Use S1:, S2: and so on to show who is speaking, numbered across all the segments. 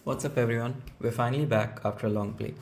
S1: What's up everyone? We're finally back after a long break.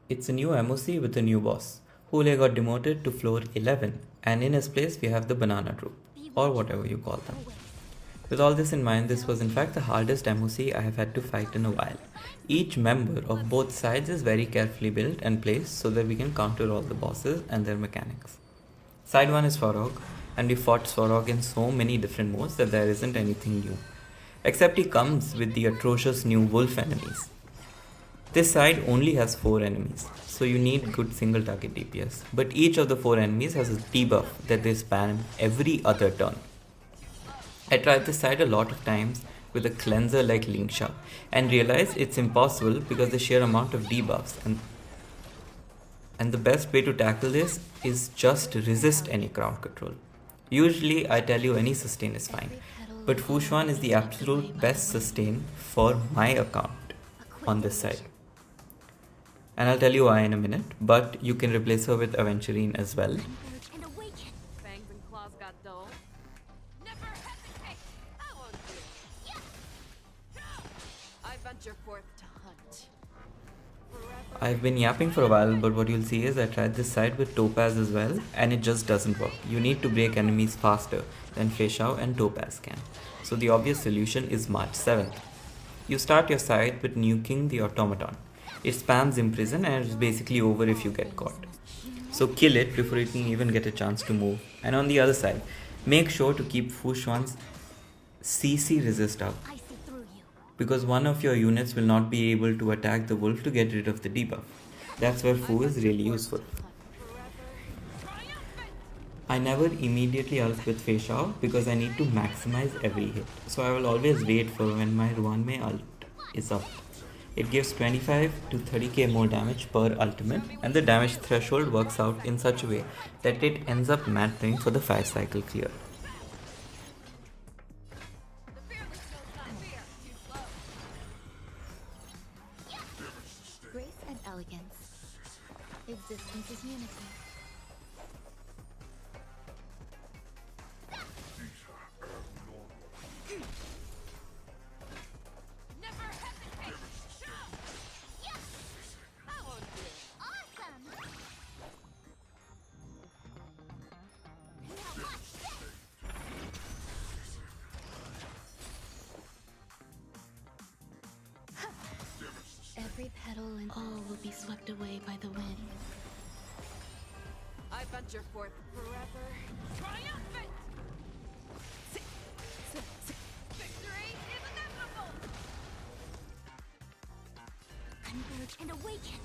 S1: It's a new MOC with a new boss. Hule got demoted to floor 11 and in his place we have the Banana Troupe, or whatever you call them. With all this in mind, this was in fact the hardest MOC I have had to fight in a while. Each member of both sides is very carefully built and placed so that we can counter all the bosses and their mechanics. Side 1 is Svarog, and we fought Svarog in so many different modes that there isn't anything new. Except he comes with the atrocious new wolf enemies. This side only has 4 enemies, so you need good single target DPS. But each of the 4 enemies has a debuff that they spam every other turn. I tried this side a lot of times with a cleanser like Linksha and realized it's impossible because the sheer amount of debuffs and the best way to tackle this is just resist any crowd control. Usually I tell you any sustain is fine, but Fushuan is the absolute best sustain for my account on this side. And I'll tell you why in a minute, but you can replace her with Aventurine as well. I've been yapping for a while, but what you'll see is I tried this side with Topaz as well, and it just doesn't work. You need to break enemies faster than Feishao and Topaz can. So the obvious solution is March 7th. You start your side with nuking the automaton. It spams Imprison and it's basically over if you get caught. So kill it before it can even get a chance to move. And on the other side, make sure to keep Fushuan's CC resist up, because one of your units will not be able to attack the wolf to get rid of the debuff. That's where Fu is really useful. I never immediately ult with Feishao because I need to maximize every hit. So I will always wait for when my Ruanmei ult is up. It gives 25 to 30k more damage per ultimate, and the damage threshold works out in such a way that it ends up mattering for the 5 cycle clear.
S2: Grace and elegance. Existence is unity. Every petal and all will be swept away by the wind.
S3: I venture forth forever, triumphant! Victory is inevitable!
S2: Converge and awaken!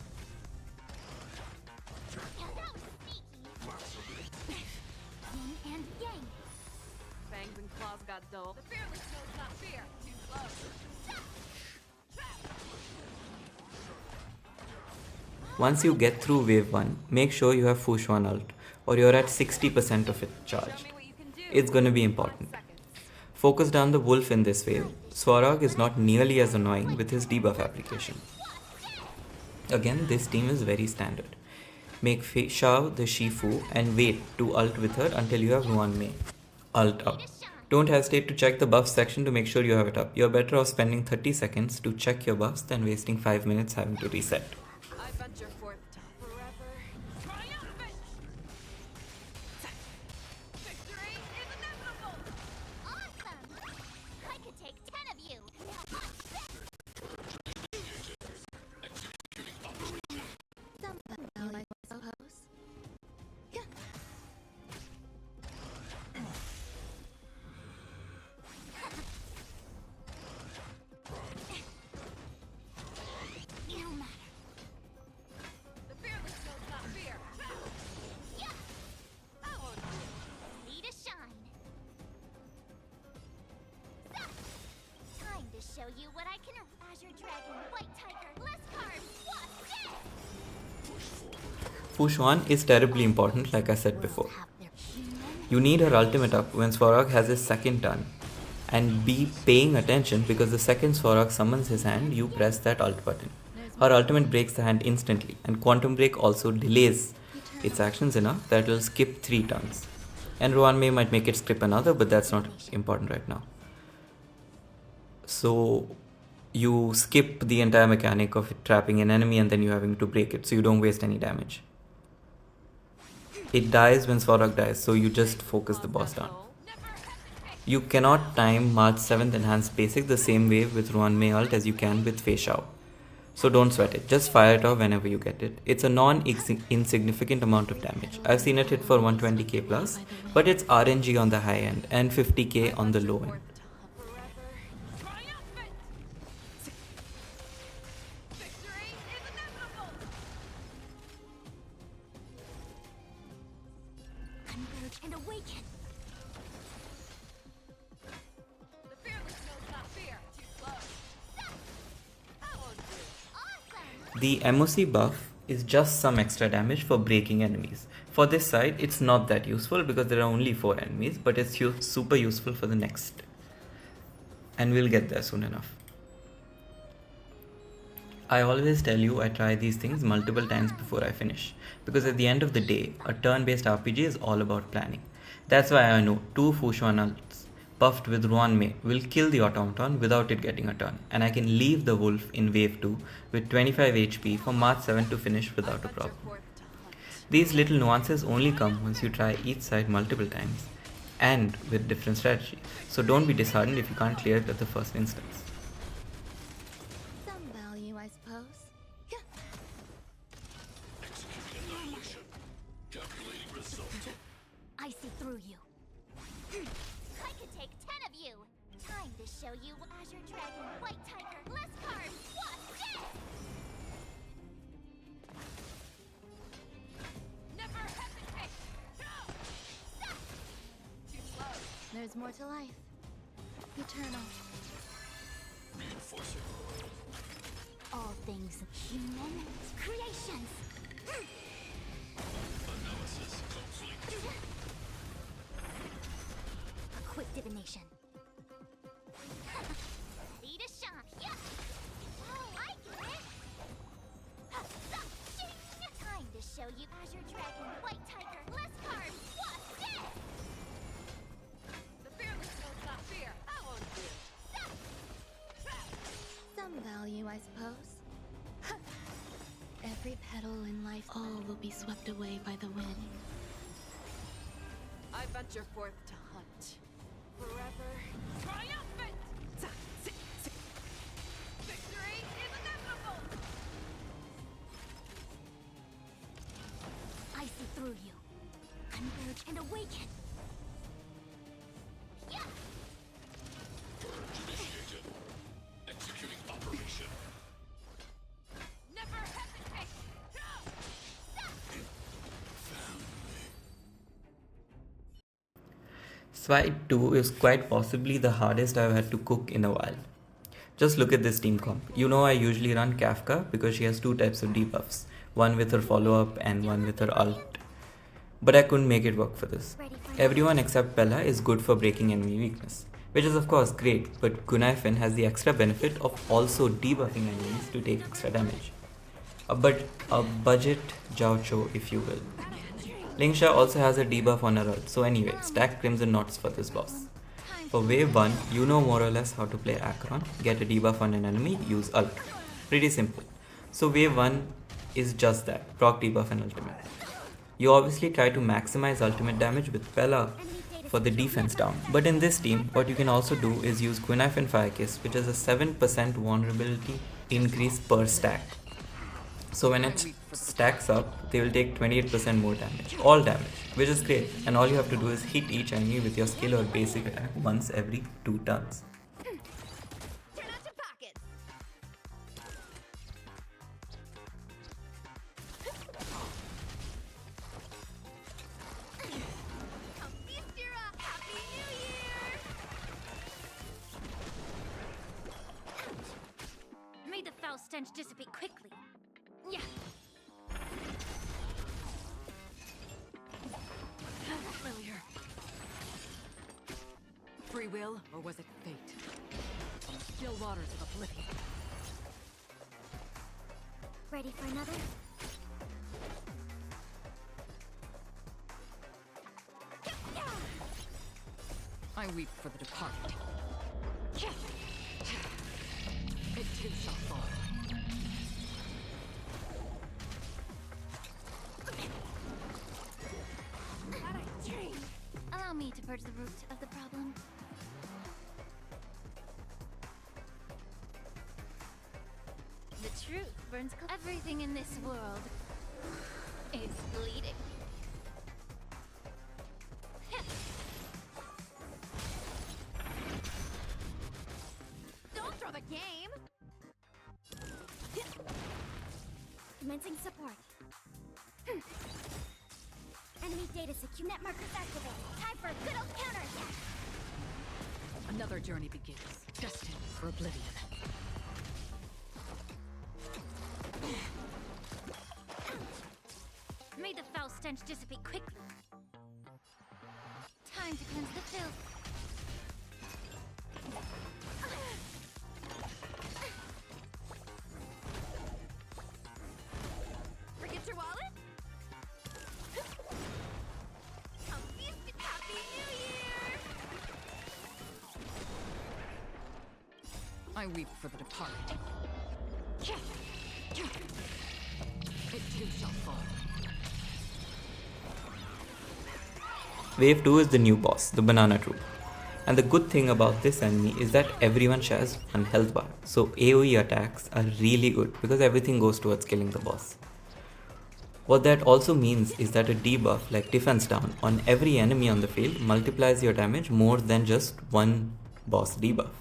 S2: Yin and yang!
S3: Fangs and claws got dull. The fearless knows not fear. Too close.
S1: Once you get through wave 1, make sure you have Fushuan ult, or you're at 60% of it charged. It's gonna be important. Focus down the wolf in this wave. Svarog is not nearly as annoying with his debuff application. Again, this team is very standard. Make Feishao the Shifu and wait to ult with her until you have Ruanmei ult up. Don't hesitate to check the buffs section to make sure you have it up. You're better off spending 30 seconds to check your buffs than wasting 5 minutes having to reset.
S3: I venture forth forever, triumphant! Victory is inevitable!
S2: Awesome! I could take 10 of you! Now watch this! Somebody, I suppose. No matter.
S3: The fearless knows not fear. I won't do.
S2: Need a shine. Time to show you what I can. Azure Dragon, White Tiger, less cards. What's this?
S1: Fushuan is terribly important, like I said before. You need her ultimate up when Svarog has his second turn, and be paying attention because the second Svarog summons his hand, you press that ult button. Her ultimate breaks the hand instantly, and Quantum Break also delays its actions enough that it will skip 3 turns. And Ruanmei might make it skip another, but that's not important right now. So you skip the entire mechanic of it trapping an enemy and then you having to break it, so you don't waste any damage. It dies when Svarog dies, so you just focus the boss down. You cannot time March 7th Enhanced Basic the same way with Ruan Mei ult as you can with Fei Shao. So don't sweat it, just fire it off whenever you get it. It's a non-insignificant amount of damage. I've seen it hit for 120k plus, but it's RNG on the high end and 50k on the low end.
S2: Converge and awaken.
S3: The fearless knows not fear. Too close. That won't do.
S2: Awesome.
S1: The MOC buff is just some extra damage for breaking enemies. For this side, it's not that useful because there are only 4 enemies, but it's super useful for the next. And we'll get there soon enough. I always tell you I try these things multiple times before I finish, because at the end of the day, a turn-based RPG is all about planning. That's why I know 2 Fushuan ults buffed with Ruan Mei will kill the automaton without it getting a turn, and I can leave the wolf in wave 2 with 25 HP for March 7 to finish without a problem. These little nuances only come once you try each side multiple times and with different strategies, so don't be disheartened if you can't clear it at the first instance.
S2: Some value, I suppose. I see through you. I could take 10 of you. Time to show you Azure Dragon, White Tiger, less cards. What's this?
S3: Never hesitate. No. Too slow.
S2: There's more to life. Eternal. All things human creations. A quick divination. Ready to shine. Yeah. Oh, I get it. Time to show you Azure Dragon, White Tiger, less cards. What's this?
S3: The fearless knows not fear. That won't do.
S2: Some value, I suppose. Every petal in life, all will be swept away by the wind.
S3: I venture forth to hunt. Forever triumphant! Victory is inevitable!
S2: I see through you. Converge and awaken. Yeah.
S3: Never hesitate!
S1: Swipe 2 is quite possibly the hardest I've had to cook in a while. Just look at this team comp. You know I usually run Kafka because she has 2 types of debuffs, one with her follow-up and one with her ult. But I couldn't make it work for this. Everyone except Bella is good for breaking enemy weakness, which is of course great, but Gunaifen has the extra benefit of also debuffing enemies to take extra damage. A budget Jiaocho, if you will. Lingsha also has a debuff on her ult, so anyway, stack Crimson Knots for this boss. For wave 1, you know more or less how to play Acheron, get a debuff on an enemy, use ult. Pretty simple. So wave 1 is just that, proc debuff and ultimate. You obviously try to maximize ultimate damage with Bella for the defense down, but in this team, what you can also do is use Quinnif and Firekiss, which is a 7% vulnerability increase per stack. So when it stacks up, they will take 28% more damage, all damage, which is great, and all you have to do is hit each enemy with your skill or basic attack once every 2 turns.
S2: Turn out your pockets. Happy New Year! May the foul stench dissipate quickly. Yeah.
S3: Familiar. Free will, or was it fate? Still waters of oblivion.
S2: Ready for another?
S3: I weep for the departed. It
S2: to purge the root of the problem? The truth burns everything in this world is bleeding.
S3: Don't throw the game!
S2: Commencing support. Enemy data secure. Net markers activated. Time for a good old counterattack.
S3: Another journey begins, destined for oblivion.
S2: May the foul stench dissipate quickly. Time to cleanse the filth.
S3: Forget your wallet? Happy New Year! I weep for the departed. It too shall fall.
S1: Wave 2 is the new boss, the Banana Troupe. And the good thing about this enemy is that everyone shares one health bar. So AoE attacks are really good because everything goes towards killing the boss. What that also means is that a debuff like defense down on every enemy on the field multiplies your damage more than just one boss debuff.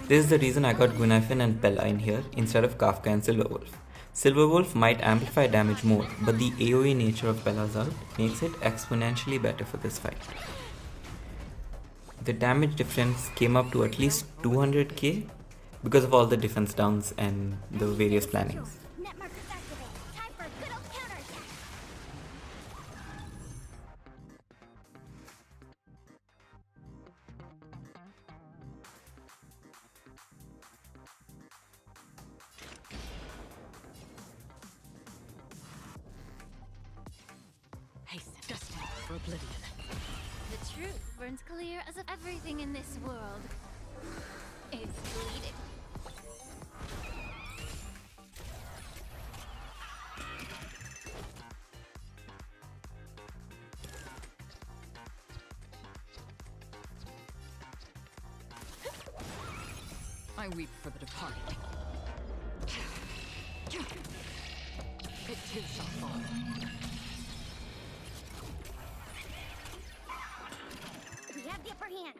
S1: This is the reason I got Guinevere and Bella in here instead of Kafka and Silverwolf. Silverwolf might amplify damage more, but the AoE nature of Bella's ult makes it exponentially better for this fight. The damage difference came up to at least 200k because of all the defense downs and the various plannings.
S2: Net markers activated. Time for a good old counterattack.
S3: Hasten, destined for oblivion.
S2: The truth burns clear as if everything in this world is bleeding.
S3: I weep for the departed. It too shall fall.
S2: We have the upper hand.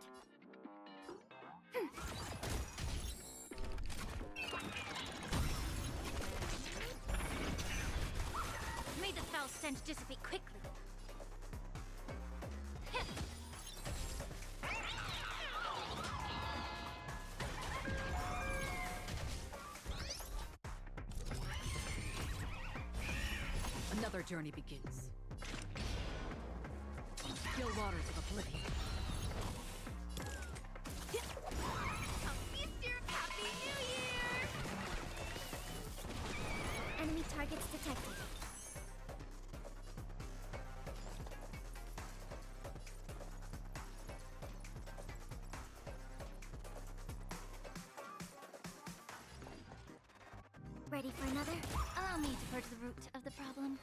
S2: May the foul stench dissipate quickly.
S3: Another journey begins. Still waters of oblivion.
S2: Happy New Year! Enemy targets detected. Ready for another? Allow me to purge the root of the problem.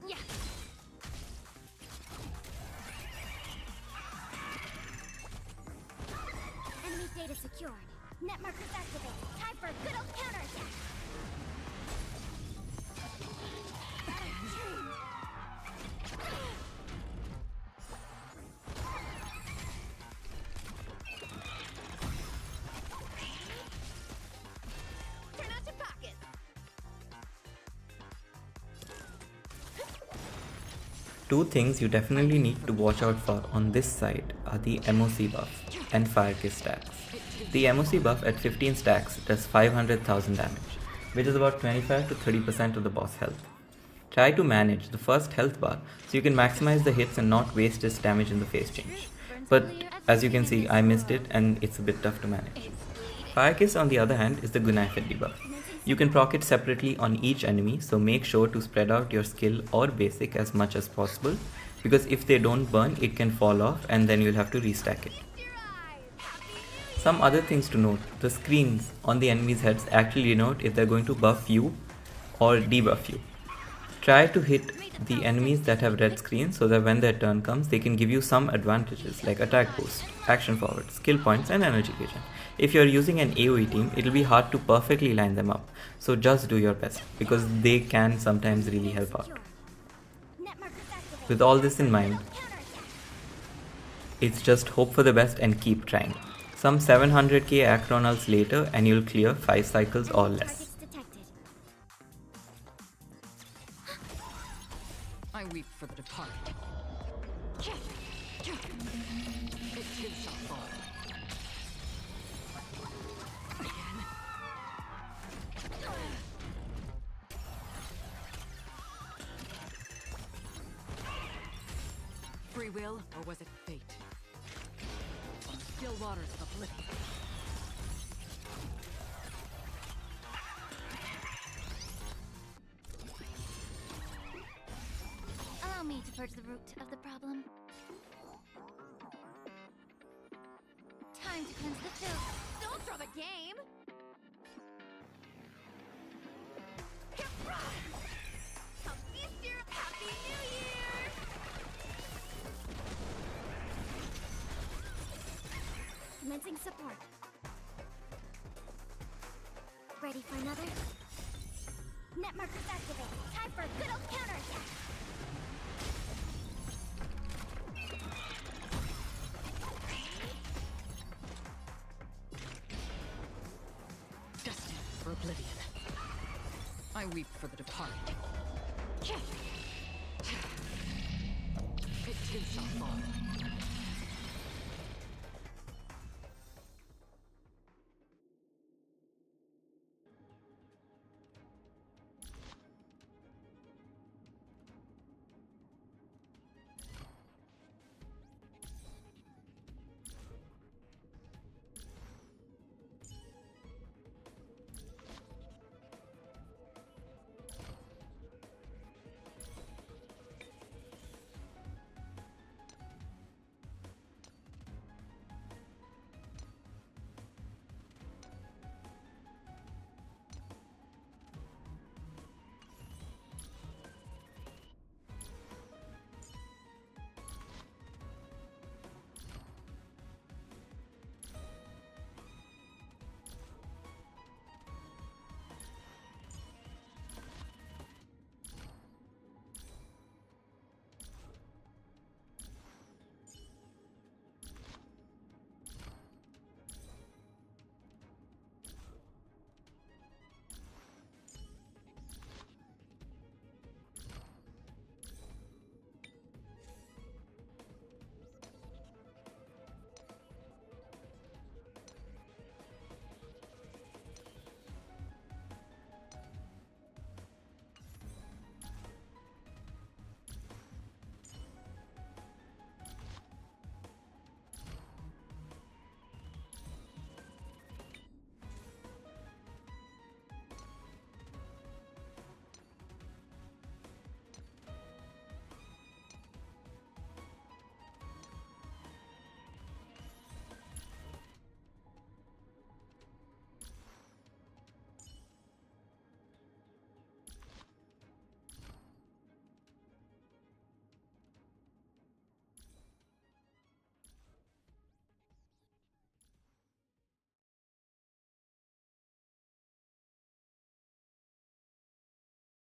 S2: Yeah. Enemy data secured. Net markers activated. Time for a good old counterattack.
S3: Turn out your pockets.
S1: Two things you definitely need to watch out for on this side are the MOC buff and Fire Kiss stacks. The MOC buff at 15 stacks does 500,000 damage, which is about 25 to 30% of the boss health. Try to manage the first health bar so you can maximize the hits and not waste its damage in the phase change. But as you can see, I missed it and it's a bit tough to manage. Fire Kiss on the other hand is the Guinevere debuff. You can proc it separately on each enemy, so make sure to spread out your skill or basic as much as possible, because if they don't burn, it can fall off and then you'll have to restack it. Some other things to note: the screens on the enemies' heads actually denote if they're going to buff you or debuff you. Try to hit the enemies that have red screens so that when their turn comes, they can give you some advantages like attack boost, action forward, skill points, and energy regen. If you're using an AoE team, it'll be hard to perfectly line them up, so just do your best because they can sometimes really help out.
S2: Net markers activated.
S1: With all this in
S2: Good
S1: mind,
S2: old counterattack.
S1: it's just hope for the best and keep trying. Some 700k Acheronals later, and you'll clear 5 cycles or less.
S2: Targets detected.
S3: I weep for the departed. It too shall fall. Again. Free will, or was it fate? On the still waters of oblivion.
S2: Allow me to purge the root of the problem. Time to cleanse the filth.
S3: Don't throw the game! Happy New Year!
S2: Commencing support. Ready for another? Net markers activated. Time for a good old counterattack.
S3: Destined for oblivion. I weep for the departed.